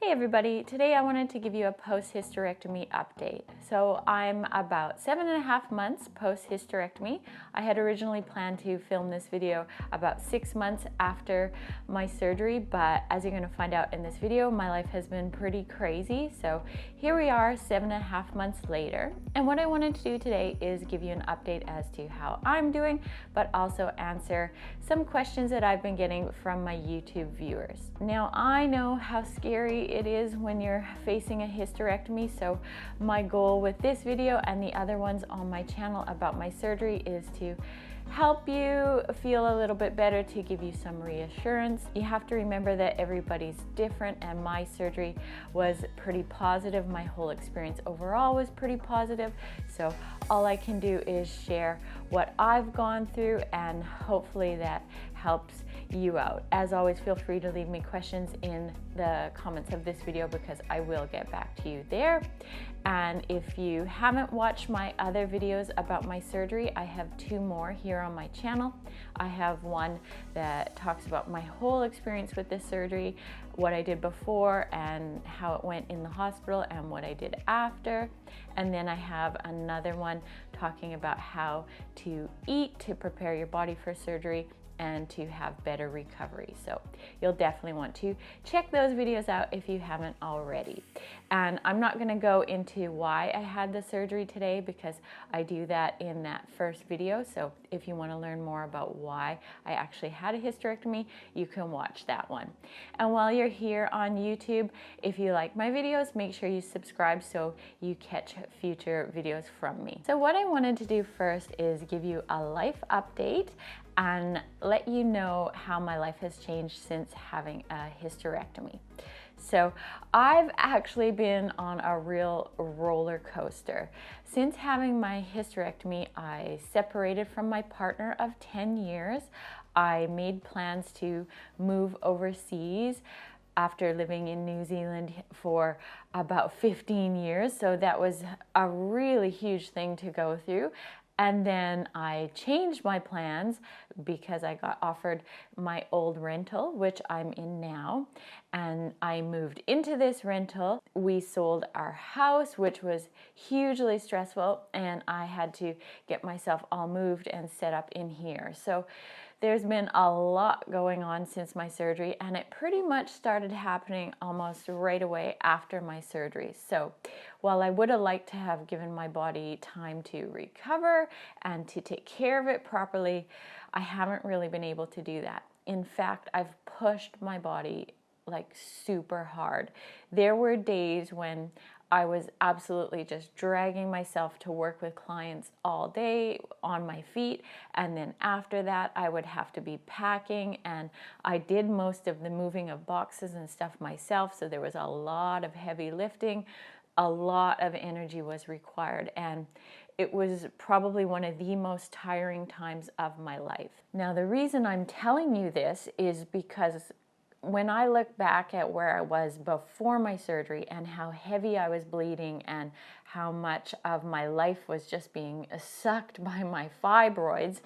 Hey everybody, today I wanted to give you a post-hysterectomy update. So I'm about 7.5 months post-hysterectomy. I had originally planned to film this video about 6 months after my surgery, but as you're going to find out in this video, my life has been pretty crazy. So here we are 7.5 months later. And what I wanted to do today is give you an update as to how I'm doing, but also answer some questions that I've been getting from my YouTube viewers. Now I know how scary it is when you're facing a hysterectomy, so my goal with this video and the other ones on my channel about my surgery is to help you feel a little bit better, to give you some reassurance. You have to remember that everybody's different, and my surgery was pretty positive. My whole experience overall was pretty positive, so all I can do is share what I've gone through, and hopefully that helps you out. As always, feel free to leave me questions in the comments of this video because I will get back to you there. And if you haven't watched my other videos about my surgery, I have 2 more here on my channel. I have one that talks about my whole experience with this surgery, what I did before and how it went in the hospital and what I did after. And then I have another one talking about how to eat to prepare your body for surgery and to have better recovery. So you'll definitely want to check those videos out if you haven't already. And I'm not going to go into why I had the surgery today because I do that in that first video. So if you want to learn more about why I actually had a hysterectomy, you can watch that one. And while you're here on YouTube, if you like my videos, make sure you subscribe so you catch future videos from me. So what I wanted to do first is give you a life update and let you know how my life has changed since having a hysterectomy. So I've actually been on a real roller coaster. Since having my hysterectomy, I separated from my partner of 10 years. I made plans to move overseas after living in New Zealand for about 15 years. So that was a really huge thing to go through. And then I changed my plans because I got offered my old rental, which I'm in now, and I moved into this rental. We sold our house, which was hugely stressful, and I had to get myself all moved and set up in here. So there's been a lot going on since my surgery, and it pretty much started happening almost right away after my surgery. So while I would have liked to have given my body time to recover and to take care of it properly, I haven't really been able to do that. In fact, I've pushed my body like super hard. There were days when I was absolutely just dragging myself to work with clients all day on my feet, and then after that I would have to be packing, and I did most of the moving of boxes and stuff myself, so there was a lot of heavy lifting. A lot of energy was required, and it was probably one of the most tiring times of my life. Now, the reason I'm telling you this is because when I look back at where I was before my surgery and how heavy I was bleeding and how much of my life was just being sucked by my fibroids,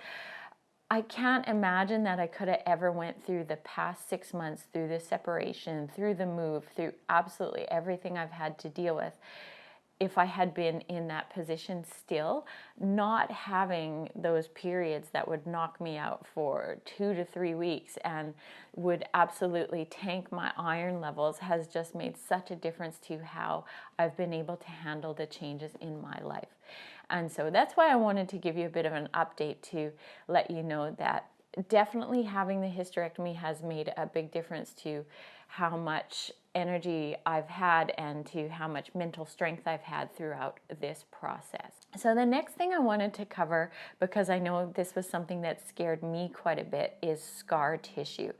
I can't imagine that I could have ever went through the past 6 months, through the separation, through the move, through absolutely everything I've had to deal with, if I had been in that position still, not having those periods that would knock me out for 2 to 3 weeks and would absolutely tank my iron levels has just made such a difference to how I've been able to handle the changes in my life. And so that's why I wanted to give you a bit of an update to let you know that definitely having the hysterectomy has made a big difference to how much energy I've had and to how much mental strength I've had throughout this process. So the next thing I wanted to cover, because I know this was something that scared me quite a bit, is scar tissue.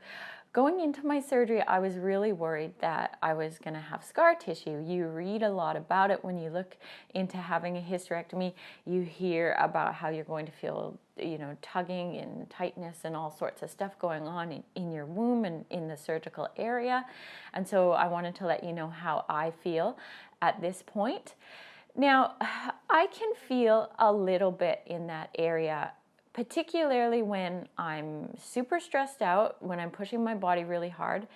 Going into my surgery, I was really worried that I was going to have scar tissue. You read a lot about it when you look into having a hysterectomy. You hear about how you're going to feel, tugging and tightness and all sorts of stuff going on in your womb and in the surgical area. And so I wanted to let you know how I feel at this point. Now, I can feel a little bit in that area, particularly when I'm super stressed out, when I'm pushing my body really hard.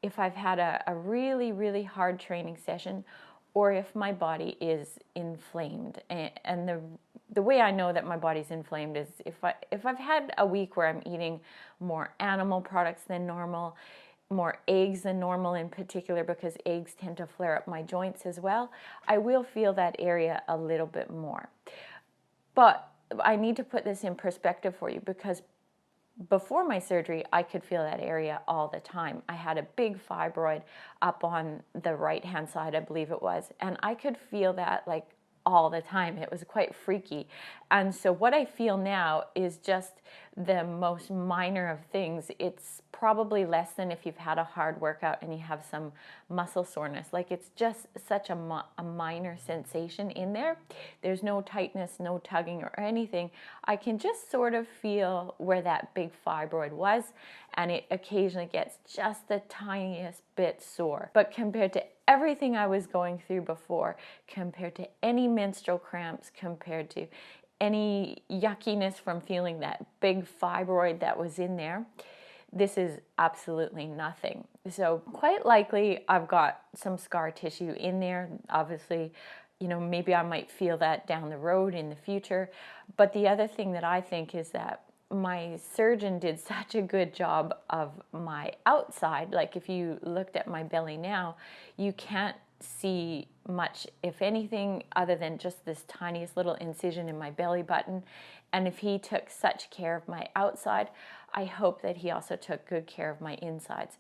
if I've had a really, really hard training session, or if my body is inflamed. And the way I know that my body's inflamed is if I've had a week where I'm eating more animal products than normal, more eggs than normal in particular, because eggs tend to flare up my joints as well, I will feel that area a little bit more. But I need to put this in perspective for you, because before my surgery, I could feel that area all the time. I had a big fibroid up on the right-hand side, I believe it was, and I could feel that like all the time. It was quite freaky. And so what I feel now is just the most minor of things. It's probably less than if you've had a hard workout and you have some muscle soreness. Like, it's just such a minor sensation in there. There's no tightness, no tugging or anything. I can just sort of feel where that big fibroid was, and it occasionally gets just the tiniest bit sore. But compared to everything I was going through before, compared to any menstrual cramps, compared to any yuckiness from feeling that big fibroid that was in there, this is absolutely nothing. So quite likely I've got some scar tissue in there. Obviously, you know, maybe I might feel that down the road in the future. But the other thing that I think is that my surgeon did such a good job of my outside. Like, if you looked at my belly now, you can't see much, if anything, other than just this tiniest little incision in my belly button. And if he took such care of my outside, I hope that he also took good care of my insides.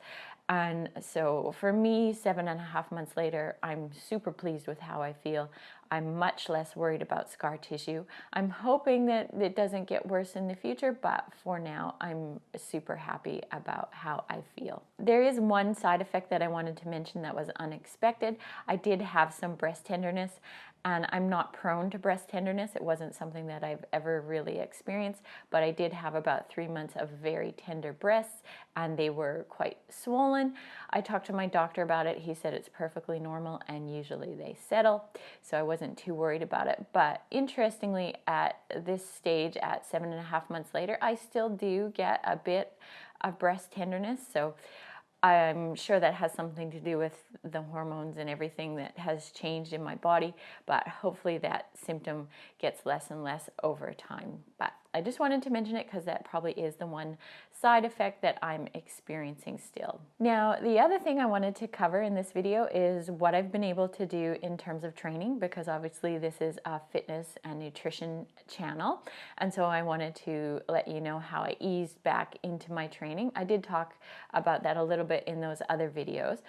And so for me, 7.5 months later, I'm super pleased with how I feel. I'm much less worried about scar tissue. I'm hoping that it doesn't get worse in the future, but for now, I'm super happy about how I feel. There is one side effect that I wanted to mention that was unexpected. I did have some breast tenderness, and I'm not prone to breast tenderness. It wasn't something that I've ever really experienced, but I did have about 3 months of very tender breasts, and they were quite swollen. I talked to my doctor about it. He said it's perfectly normal, and usually they settle, so I wasn't too worried about it. But interestingly, at this stage, at 7.5 months later, I still do get a bit of breast tenderness. So I'm sure that has something to do with the hormones and everything that has changed in my body, but hopefully that symptom gets less and less over time. But I just wanted to mention it because that probably is the one side effect that I'm experiencing still. Now, the other thing I wanted to cover in this video is what I've been able to do in terms of training, because obviously this is a fitness and nutrition channel. And so I wanted to let you know how I eased back into my training. I did talk about that a little bit in those other videos.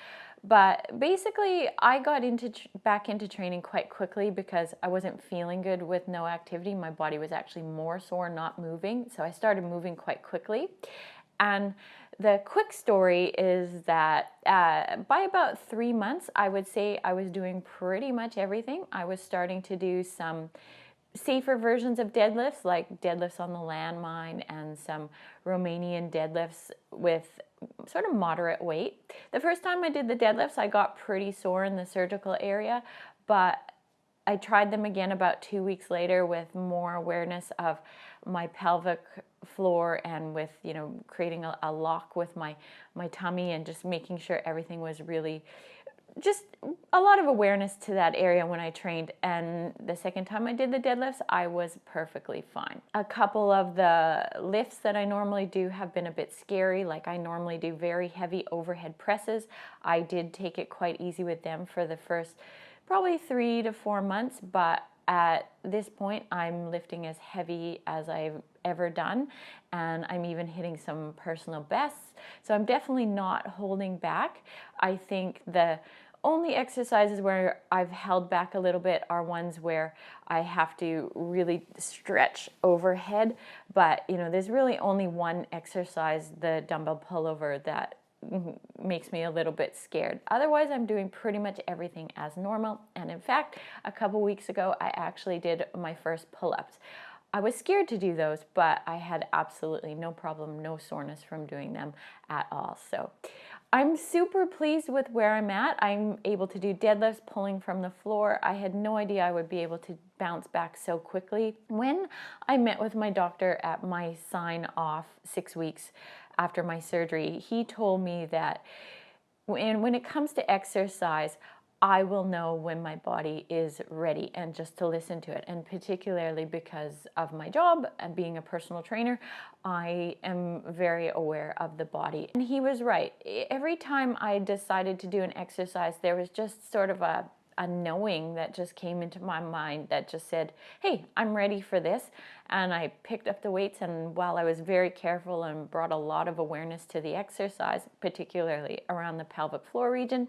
But basically, I got back into training quite quickly because I wasn't feeling good with no activity. My body was actually more sore not moving, so I started moving quite quickly. And the quick story is that by about 3 months, I would say I was doing pretty much everything. I was starting to do some safer versions of deadlifts, like deadlifts on the landmine and some Romanian deadlifts with sort of moderate weight. The first time I did the deadlifts, I got pretty sore in the surgical area, but I tried them again about 2 weeks later with more awareness of my pelvic floor and with, you know, creating a lock with my tummy and just making sure everything was really just a lot of awareness to that area when I trained. And the second time I did the deadlifts, I was perfectly fine. A couple of the lifts that I normally do have been a bit scary. Like, I normally do very heavy overhead presses. I did take it quite easy with them for the first probably 3 to 4 months, but at this point I'm lifting as heavy as I've ever done, and I'm even hitting some personal bests. So I'm definitely not holding back. I think the only exercises where I've held back a little bit are ones where I have to really stretch overhead. But, you know, there's really only one exercise, the dumbbell pullover, that makes me a little bit scared. Otherwise, I'm doing pretty much everything as normal. And in fact, a couple weeks ago, I actually did my first pull-ups. I was scared to do those, but I had absolutely no problem, no soreness from doing them at all. So I'm super pleased with where I'm at. I'm able to do deadlifts pulling from the floor. I had no idea I would be able to bounce back so quickly. When I met with my doctor at my sign off 6 weeks after my surgery, he told me that when it comes to exercise, I will know when my body is ready and just to listen to it. And particularly because of my job and being a personal trainer, I am very aware of the body. And he was right. Every time I decided to do an exercise, there was just sort of a knowing that just came into my mind that just said, hey, I'm ready for this. And I picked up the weights, and while I was very careful and brought a lot of awareness to the exercise, particularly around the pelvic floor region,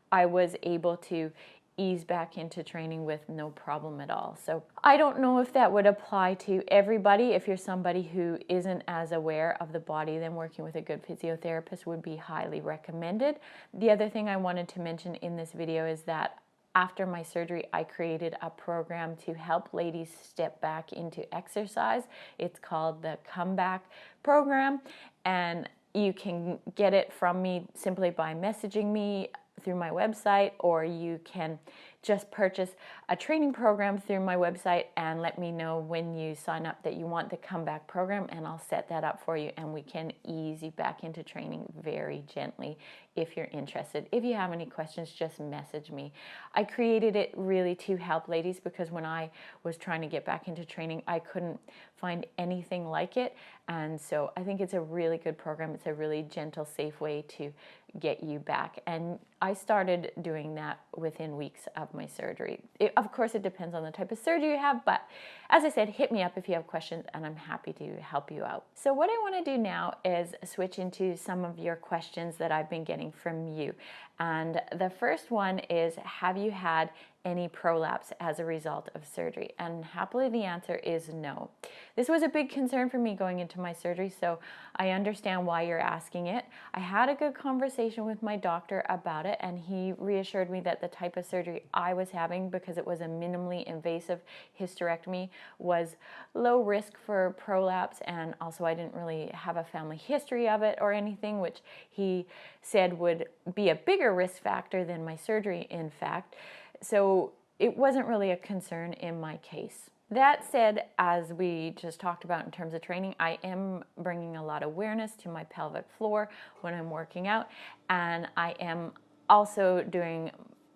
I was able to ease back into training with no problem at all. So I don't know if that would apply to everybody. If you're somebody who isn't as aware of the body, then working with a good physiotherapist would be highly recommended. The other thing I wanted to mention in this video is that after my surgery, I created a program to help ladies step back into exercise. It's called the Comeback Program, and you can get it from me simply by messaging me through my website, or you can just purchase a training program through my website and let me know when you sign up that you want the comeback program, and I'll set that up for you, and we can ease you back into training very gently if you're interested. If you have any questions, just message me. I created it really to help ladies because when I was trying to get back into training, I couldn't find anything like it. And so I think it's a really good program. It's a really gentle, safe way to get you back. And I started doing that within weeks of my surgery. Of course, it depends on the type of surgery you have, but as I said, hit me up if you have questions and I'm happy to help you out. So what I want to do now is switch into some of your questions that I've been getting from you. And the first one is, have you had any prolapse as a result of surgery? And happily the answer is no. This was a big concern for me going into my surgery, so I understand why you're asking it. I had a good conversation with my doctor about it, and he reassured me that the type of surgery I was having, because it was a minimally invasive hysterectomy, was low risk for prolapse, and also I didn't really have a family history of it or anything, which he said would be a bigger risk factor than my surgery, in fact. So it wasn't really a concern in my case. That said, as we just talked about in terms of training, I am bringing a lot of awareness to my pelvic floor when I'm working out, and I am also doing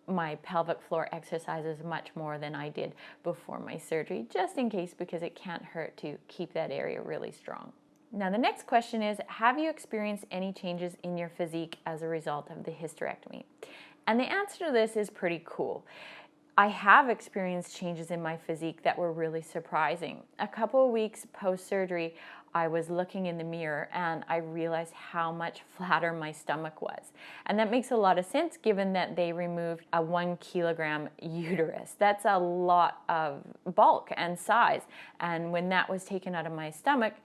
my pelvic floor exercises much more than I did before my surgery, just in case, because it can't hurt to keep that area really strong. Now, the next question is, have you experienced any changes in your physique as a result of the hysterectomy? And the answer to this is pretty cool. I have experienced changes in my physique that were really surprising. A couple of weeks post-surgery, I was looking in the mirror and I realized how much flatter my stomach was. And that makes a lot of sense given that they removed a 1 kilogram uterus. That's a lot of bulk and size. And when that was taken out of my stomach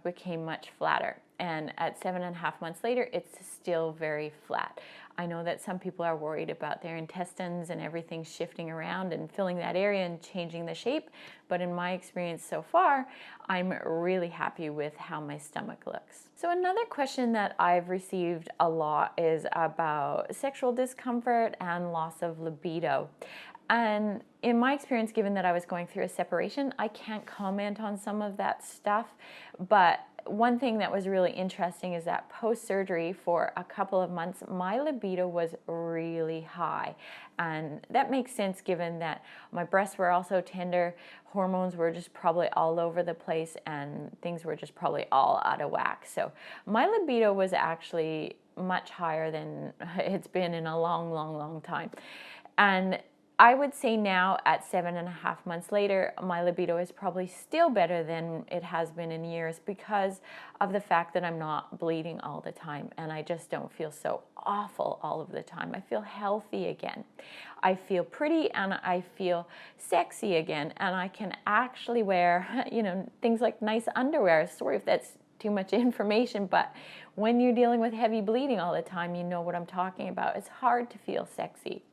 became much flatter. And at 7.5 months later, it's still very flat. I know that some people are worried about their intestines and everything shifting around and filling that area and changing the shape, but in my experience so far, I'm really happy with how my stomach looks. So another question that I've received a lot is about sexual discomfort and loss of libido. And in my experience, given that I was going through a separation, I can't comment on some of that stuff, but one thing that was really interesting is that post-surgery for a couple of months, my libido was really high. And that makes sense given that my breasts were also tender, hormones were just probably all over the place, and things were just probably all out of whack. So my libido was actually much higher than it's been in a long, long, long time. And I would say now at 7.5 months later, my libido is probably still better than it has been in years because of the fact that I'm not bleeding all the time and I just don't feel so awful all of the time. I feel healthy again. I feel pretty and I feel sexy again, and I can actually wear, things like nice underwear. Sorry if that's too much information, but when you're dealing with heavy bleeding all the time, you know what I'm talking about. It's hard to feel sexy.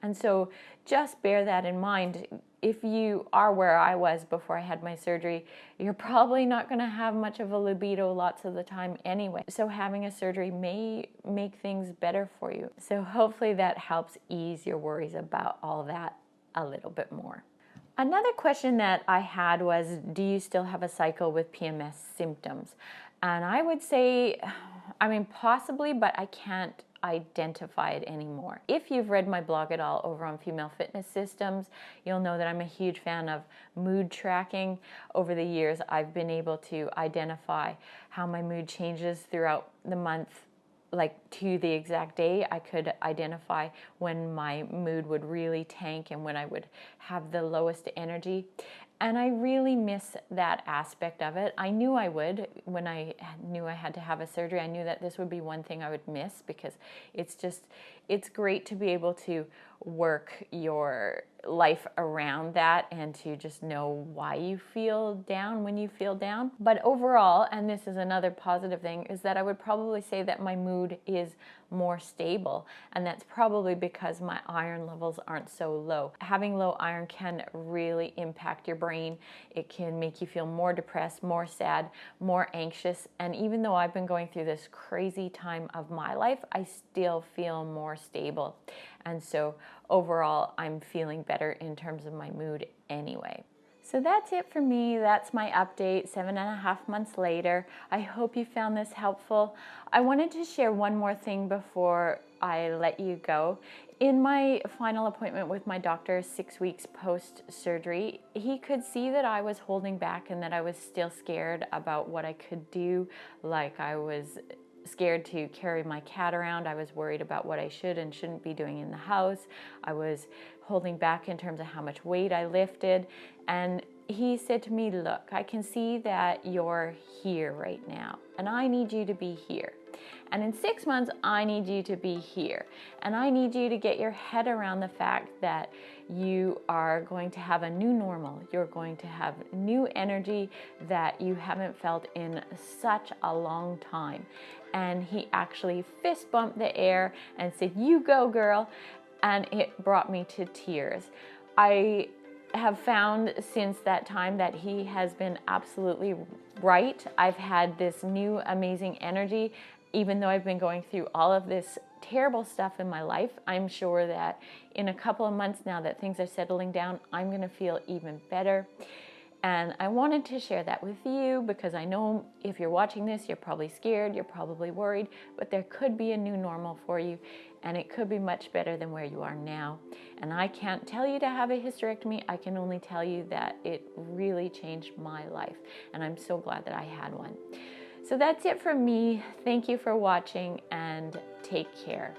And so just bear that in mind. If you are where I was before I had my surgery, you're probably not going to have much of a libido lots of the time anyway. So having a surgery may make things better for you. So hopefully that helps ease your worries about all that a little bit more. Another question that I had was, do you still have a cycle with PMS symptoms? And I would say, possibly, but I can't identify it anymore. If you've read my blog at all over on Female Fitness Systems, you'll know that I'm a huge fan of mood tracking. Over the years, I've been able to identify how my mood changes throughout the month, like to the exact day. I could identify when my mood would really tank and when I would have the lowest energy. And I really miss that aspect of it. I knew I would when I knew I had to have a surgery. I knew that this would be one thing I would miss, because it's great to be able to work your life around that and to just know why you feel down when you feel down. But overall, and this is another positive thing, is that I would probably say that my mood is more stable, and that's probably because my iron levels aren't so low. Having low iron can really impact your brain. It can make you feel more depressed, more sad, more anxious, and even though I've been going through this crazy time of my life, I still feel more stable. And so overall, I'm feeling better in terms of my mood anyway. So that's it for me. That's my update 7.5 months later. I hope you found this helpful. I wanted to share one more thing before I let you go. In my final appointment with my doctor 6 weeks post-surgery, he could see that I was holding back and that I was still scared about what I could do. Like, I was scared to carry my cat around. I was worried about what I should and shouldn't be doing in the house. I was holding back in terms of how much weight I lifted. And he said to me, look, I can see that you're here right now, and I need you to be here. And in 6 months, I need you to be here. And I need you to get your head around the fact that you are going to have a new normal. You're going to have new energy that you haven't felt in such a long time. And he actually fist bumped the air and said, you go, girl. And it brought me to tears. I have found since that time that he has been absolutely right. I've had this new amazing energy. Even though I've been going through all of this terrible stuff in my life, I'm sure that in a couple of months now that things are settling down, I'm going to feel even better. And I wanted to share that with you because I know if you're watching this, you're probably scared, you're probably worried, but there could be a new normal for you, and it could be much better than where you are now. And I can't tell you to have a hysterectomy. I can only tell you that it really changed my life, and I'm so glad that I had one. So that's it from me. Thank you for watching, and take care.